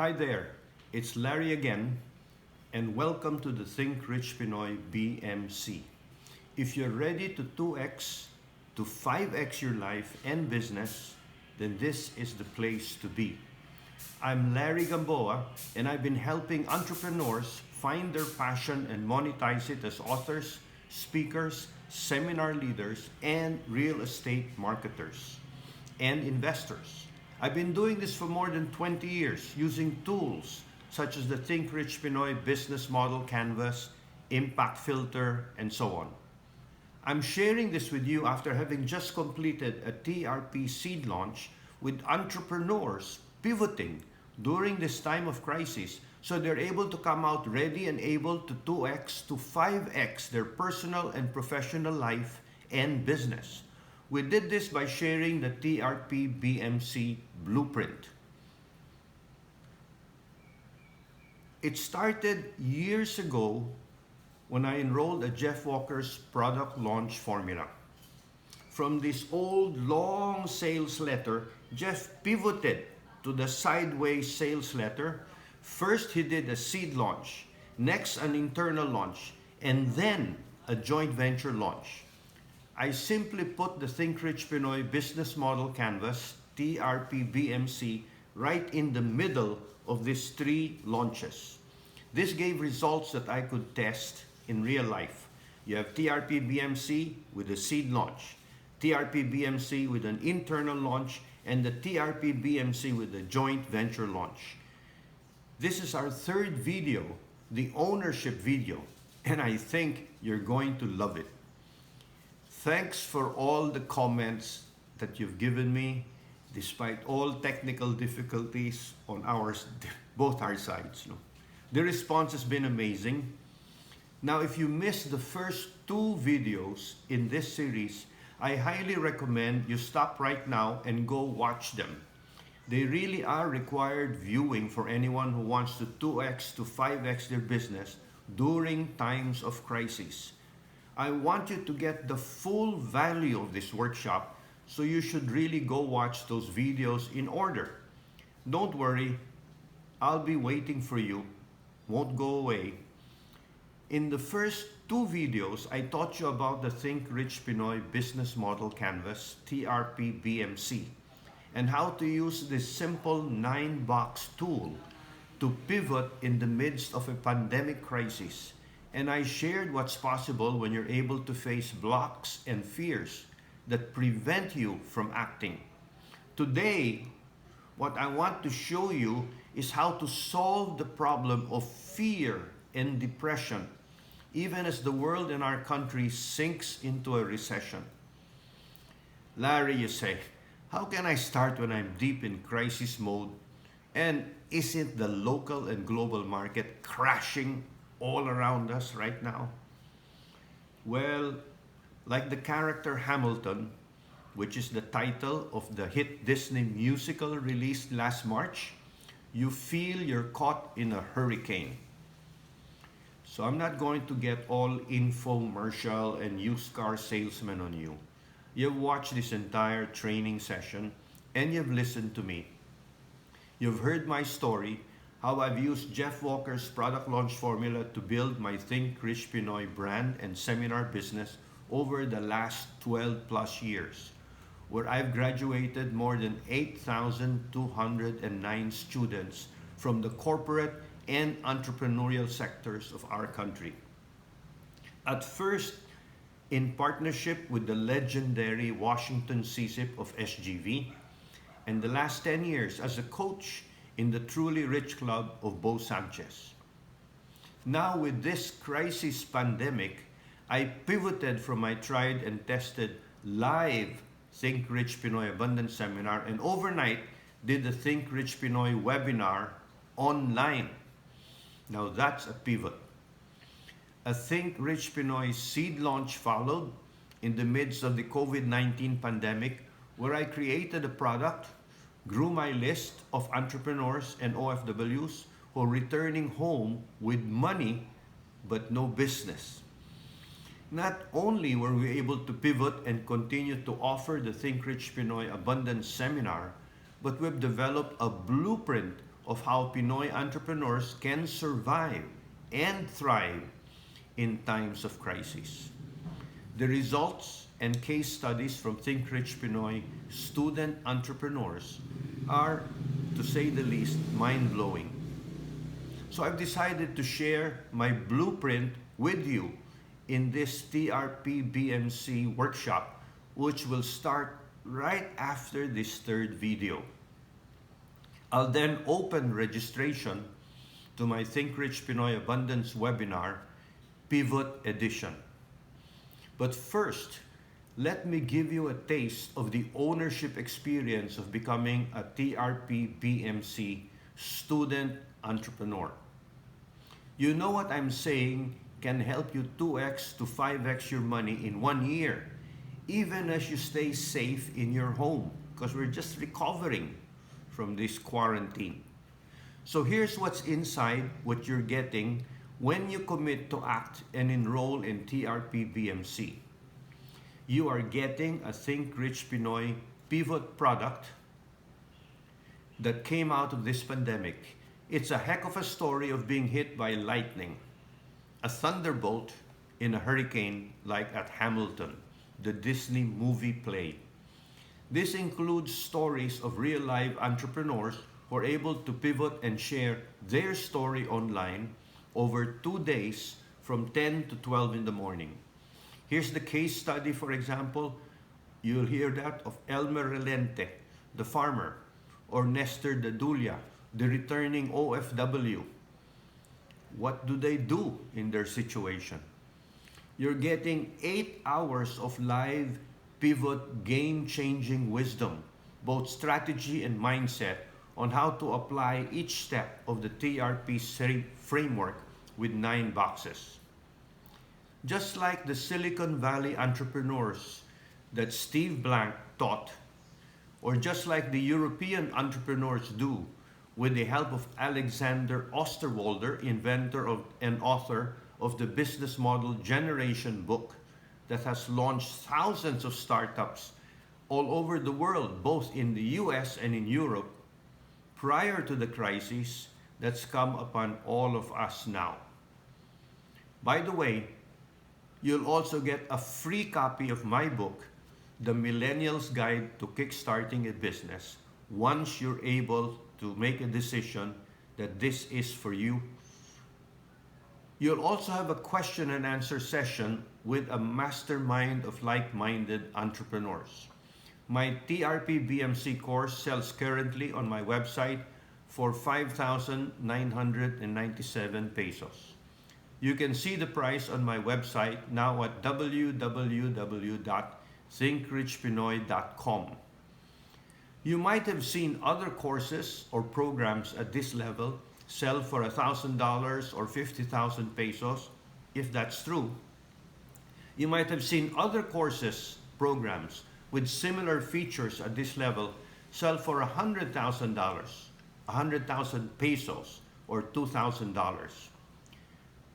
Hi there, it's Larry again, and welcome to the Think Rich Pinoy BMC. If you're ready to 2x to 5x your life and business, then this is the place to be. I'm Larry Gamboa, and I've been helping entrepreneurs find their passion and monetize it as authors, speakers, seminar leaders, and real estate marketers and investors. I've been doing this for more than 20 years using tools such as the Think Rich Pinoy Business Model Canvas, Impact Filter, and so on. I'm sharing this with you after having just completed a TRP seed launch with entrepreneurs pivoting during this time of crisis so they're able to come out ready and able to 2x to 5x their personal and professional life and business. We did this by sharing the TPBM Blueprint. It started years ago when I enrolled at Jeff Walker's product launch formula. From this old long sales letter, Jeff pivoted to the sideways sales letter. First, he did a seed launch, next, an internal launch, and then a joint venture launch. I simply put the Think Rich Pinoy Business Model Canvas, TRPBMC, right in the middle of these three launches. This gave results that I could test in real life. You have TRPBMC with a seed launch, TRPBMC with an internal launch, and the TRPBMC with a joint venture launch. This is our third video, the ownership video, and I think you're going to love it. Thanks for all the comments that you've given me, despite all technical difficulties on both our sides. The response has been amazing. Now, if you missed the first two videos in this series, I highly recommend you stop right now and go watch them. They really are required viewing for anyone who wants to 2x to 5x their business during times of crisis. I want you to get the full value of this workshop, so you should really go watch those videos in order. Don't worry, I'll be waiting for you. Won't go away. In the first two videos, I taught you about the Think Rich Pinoy Business Model Canvas, TRPBMC, and how to use this simple 9-box tool to pivot in the midst of a pandemic crisis. And I shared what's possible when you're able to face blocks and fears that prevent you from acting. Today, what I want to show you is how to solve the problem of fear and depression, even as the world and our country sinks into a recession. Larry, you say, how can I start when I'm deep in crisis mode? And isn't the local and global market crashing all around us right now? Well, like the character Hamilton, which is the title of the hit Disney musical released last March, you feel you're caught in a hurricane. So I'm not going to get all infomercial and used car salesman on you. You've watched this entire training session and you've listened to me. You've heard my story, how I've used Jeff Walker's product launch formula to build my Think Rich Pinoy brand and seminar business over the last 12 plus years, where I've graduated more than 8,209 students from the corporate and entrepreneurial sectors of our country. At first, in partnership with the legendary Washington CSIP of SGV, and the last 10 years as a coach in the Truly Rich Club of Bo Sanchez. Now with this crisis pandemic, I pivoted from my tried and tested live Think Rich Pinoy Abundance Seminar and overnight did the Think Rich Pinoy webinar online. Now that's a pivot. A Think Rich Pinoy seed launch followed in the midst of the COVID-19 pandemic, where I created a product, grew my list of entrepreneurs and OFWs who are returning home with money but no business. Not only were we able to pivot and continue to offer the Think Rich Pinoy Abundance Seminar, but we've developed a blueprint of how Pinoy entrepreneurs can survive and thrive in times of crisis. The results and case studies from Think Rich Pinoy student entrepreneurs are, to say the least, mind-blowing. So I've decided to share my blueprint with you in this TRP-BMC workshop, which will start right after this third video. I'll then open registration to my Think Rich Pinoy Abundance webinar, Pivot Edition. But first, let me give you a taste of the ownership experience of becoming a TRP-BMC student entrepreneur. You know what I'm saying can help you 2x to 5x your money in 1 year, even as you stay safe in your home, because we're just recovering from this quarantine. So here's what's inside what you're getting when you commit to act and enroll in TRP-BMC. You are getting a Think Rich Pinoy pivot product that came out of this pandemic. It's a heck of a story of being hit by lightning, a thunderbolt in a hurricane like at Hamilton, the Disney movie play. This includes stories of real-life entrepreneurs who are able to pivot and share their story online over 2 days from 10 to 12 in the morning. Here's the case study, for example. You'll hear that of Elmer Relente, the farmer, or Nestor Dadulia, the returning OFW. What do they do in their situation? You're getting 8 hours of live pivot game-changing wisdom, both strategy and mindset, on how to apply each step of the TRP framework with 9 boxes. Just like the Silicon Valley entrepreneurs that Steve Blank taught, or just like the European entrepreneurs do with the help of Alexander Osterwalder, inventor of and author of the Business Model Generation book that has launched thousands of startups all over the world, both in the US and in Europe, prior to the crisis that's come upon all of us now. By the way, you'll also get a free copy of my book, The Millennial's Guide to Kickstarting a Business, once you're able to make a decision that this is for you. You'll also have a question and answer session with a mastermind of like-minded entrepreneurs. My TRP-BMC course sells currently on my website for 5,997 pesos. You can see the price on my website now at www.thinkrichpinoy.com. You might have seen other courses or programs at this level sell for $1,000 or 50,000 pesos. If that's true, you might have seen other courses, programs with similar features at this level sell for $100,000, 100,000 pesos, or $2,000.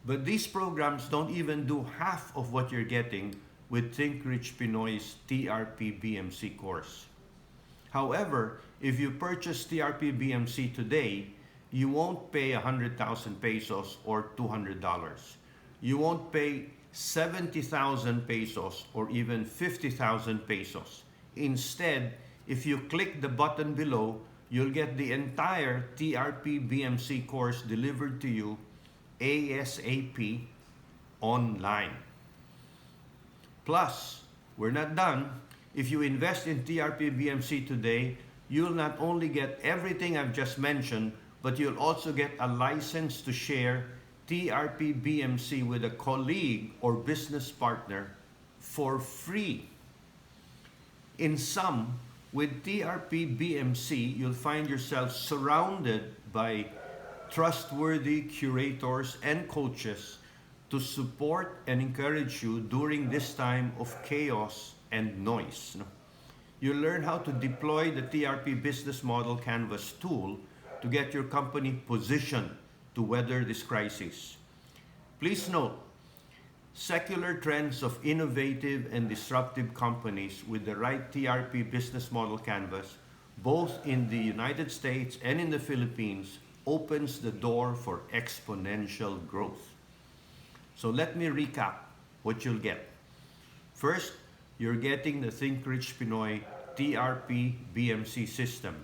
But these programs don't even do half of what you're getting with Think Rich Pinoy's TRP-BMC course. However, if you purchase TRP-BMC today, you won't pay 100,000 pesos or $200. You won't pay 70,000 pesos or even 50,000 pesos. Instead, if you click the button below, you'll get the entire TRP-BMC course delivered to you ASAP online. Plus, we're not done. If you invest in TRP-BMC today, you'll not only get everything I've just mentioned, but you'll also get a license to share TRP-BMC with a colleague or business partner for free. In sum, with TRP-BMC, you'll find yourself surrounded by trustworthy curators and coaches to support and encourage you during this time of chaos and noise. You'll learn how to deploy the TRP Business Model Canvas tool to get your company positioned to weather this crisis. Please note, secular trends of innovative and disruptive companies with the right TRP Business Model Canvas both in the United States and in the Philippines, opens the door for exponential growth. So let me recap what you'll get. First, you're getting the Think Rich Pinoy TRP BMC system,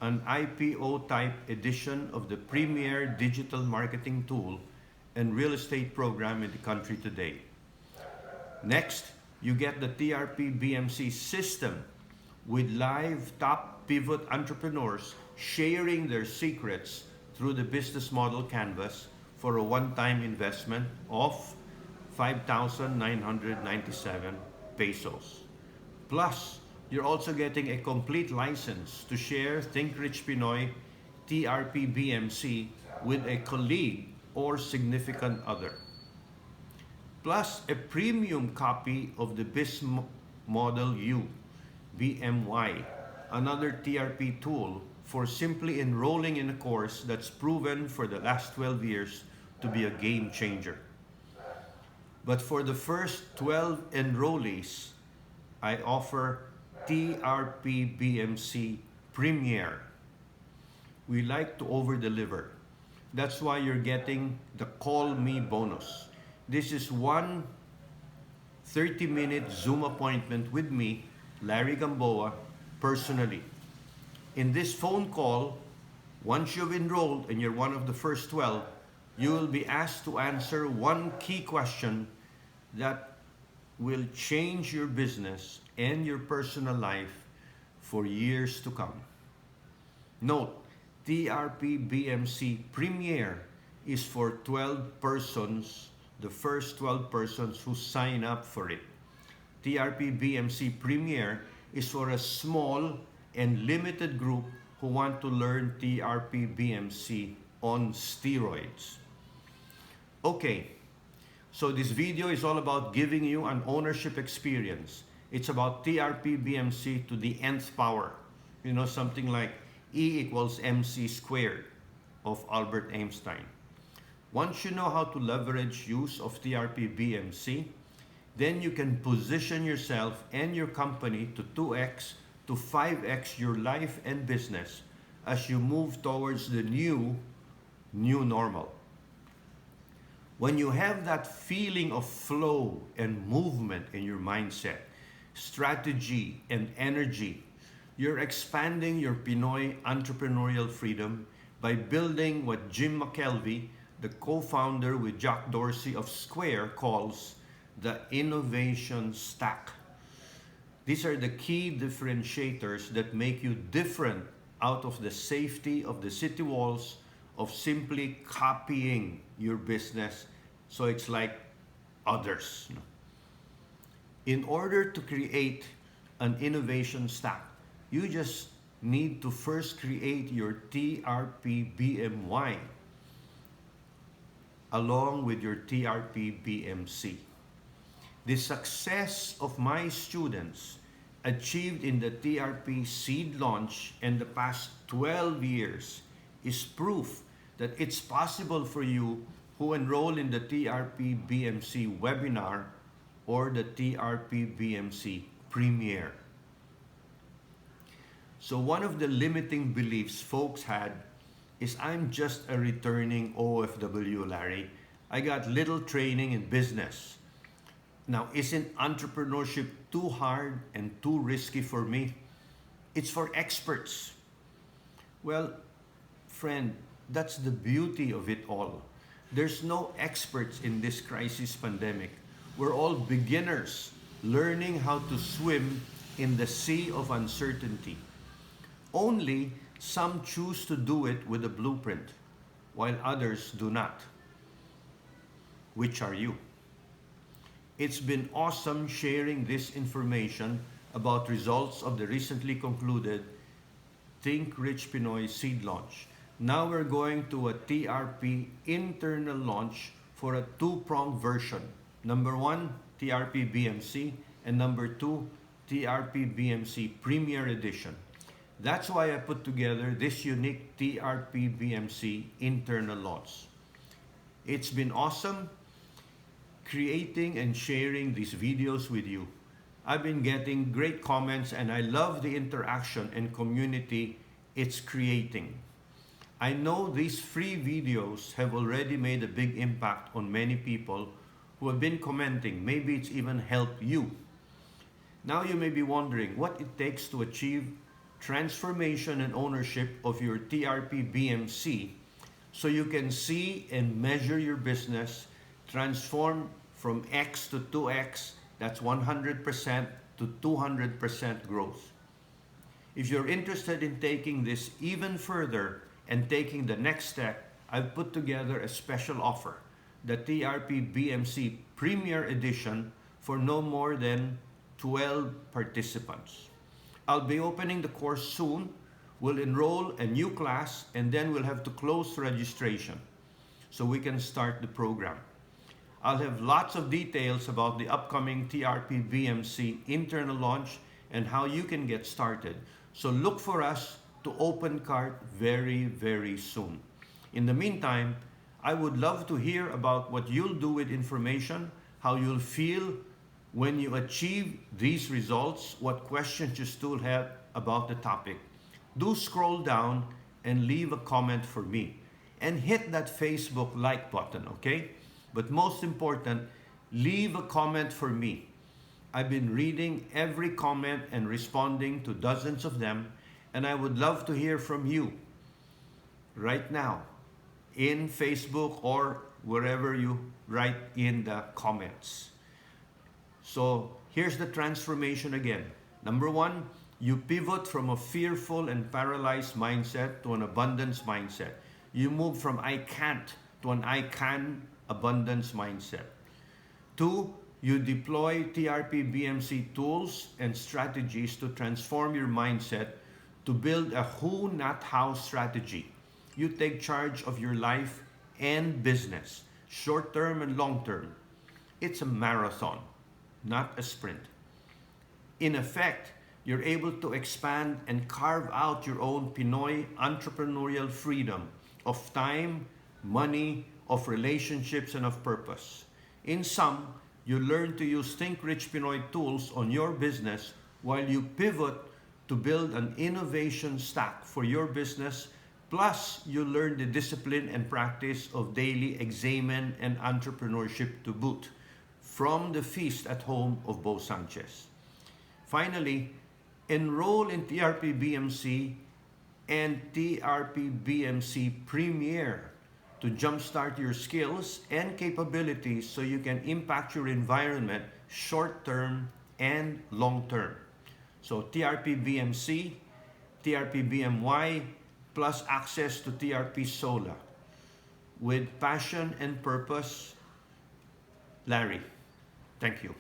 an IPO type edition of the premier digital marketing tool and real estate program in the country today. Next, you get the TRP BMC system with live top pivot entrepreneurs sharing their secrets through the business model canvas for a one-time investment of 5,997 pesos. Plus, you're also getting a complete license to share Think Rich Pinoy TRP BMC with a colleague or significant other. Plus, a premium copy of the Biz Model U BMY, another TRP tool for simply enrolling in a course that's proven for the last 12 years to be a game changer. But for the first 12 enrollees, I offer TRP BMC Premier. We like to over deliver. That's why you're getting the Call Me bonus. This is one 30-minute Zoom appointment with me, Larry Gamboa, personally. In this phone call, once you've enrolled and you're one of the first 12, you will be asked to answer one key question that will change your business and your personal life for years to come. Note, TRP BMC Premier is for 12 persons, the first 12 persons who sign up for it. TRP BMC Premier is for a small and limited group who want to learn TRP BMC on steroids. Okay, so this video is all about giving you an ownership experience. It's about TRP BMC to the nth power. You know, something like E equals MC squared of Albert Einstein. Once you know how to leverage use of TRP BMC, then you can position yourself and your company to 2x to 5x your life and business as you move towards the new normal. When you have that feeling of flow and movement in your mindset, strategy and energy, you're expanding your Pinoy entrepreneurial freedom by building what Jim McKelvey, the co-founder with Jack Dorsey of Square, calls the innovation stack. These are the key differentiators that make you different out of the safety of the city walls of simply copying your business so it's like others. In order to create an innovation stack, you just need to first create your TRP BMY along with your TRP BMC. The success of my students achieved in the TRP seed launch in the past 12 years is proof that it's possible for you who enroll in the TRP BMC webinar or the TRP BMC Premier. So one of the limiting beliefs folks had is I'm just a returning OFW, Larry. I got little training in business. Now, isn't entrepreneurship too hard and too risky for me? It's for experts. Well, friend, that's the beauty of it all. There's no experts in this crisis pandemic. We're all beginners learning how to swim in the sea of uncertainty. Only some choose to do it with a blueprint, while others do not. Which are you? It's been awesome sharing this information about results of the recently concluded Think Rich Pinoy seed launch. Now we're going to a TRP internal launch for a two-pronged version. Number one, TRP BMC, and number two, TRP BMC Premier Edition. That's why I put together this unique TRP BMC internal launch. It's been awesome creating and sharing these videos with you. I've been getting great comments and I love the interaction and community it's creating. I know these free videos have already made a big impact on many people who have been commenting. Maybe it's even helped you. Now you may be wondering what it takes to achieve transformation and ownership of your TRP BMC so you can see and measure your business transform from X to 2X, that's 100% to 200% growth. If you're interested in taking this even further and taking the next step, I've put together a special offer, the TRP BMC Premier Edition, for no more than 12 participants. I'll be opening the course soon. We'll enroll a new class and then we'll have to close registration so we can start the program. I'll have lots of details about the upcoming TRP BMC internal launch and how you can get started. So look for us to open cart very, very soon. In the meantime, I would love to hear about what you'll do with information, how you'll feel when you achieve these results, what questions you still have about the topic. Do scroll down and leave a comment for me. And hit that Facebook like button, okay? But most important, leave a comment for me. I've been reading every comment and responding to dozens of them, and I would love to hear from you right now in Facebook or wherever you write in the comments. So here's the transformation again. Number one, you pivot from a fearful and paralyzed mindset to an abundance mindset. You move from I can't to an I can abundance mindset. Two, you deploy TRP BMC tools and strategies to transform your mindset to build a who, not how strategy. You take charge of your life and business, short term and long term. It's a marathon, not a sprint. In effect, you're able to expand and carve out your own Pinoy entrepreneurial freedom of time, money, of relationships, and of purpose. In sum, you learn to use Think Rich Pinoy tools on your business while you pivot to build an innovation stack for your business. Plus, you learn the discipline and practice of daily examen and entrepreneurship to boot from the feast at home of Bo Sanchez. Finally, enroll in TRP BMC and TRP BMC Premier to jumpstart your skills and capabilities so you can impact your environment short term and long term. So TRP BMC, TRP BMY, plus access to TRP SOLA. With passion and purpose, Larry. Thank you.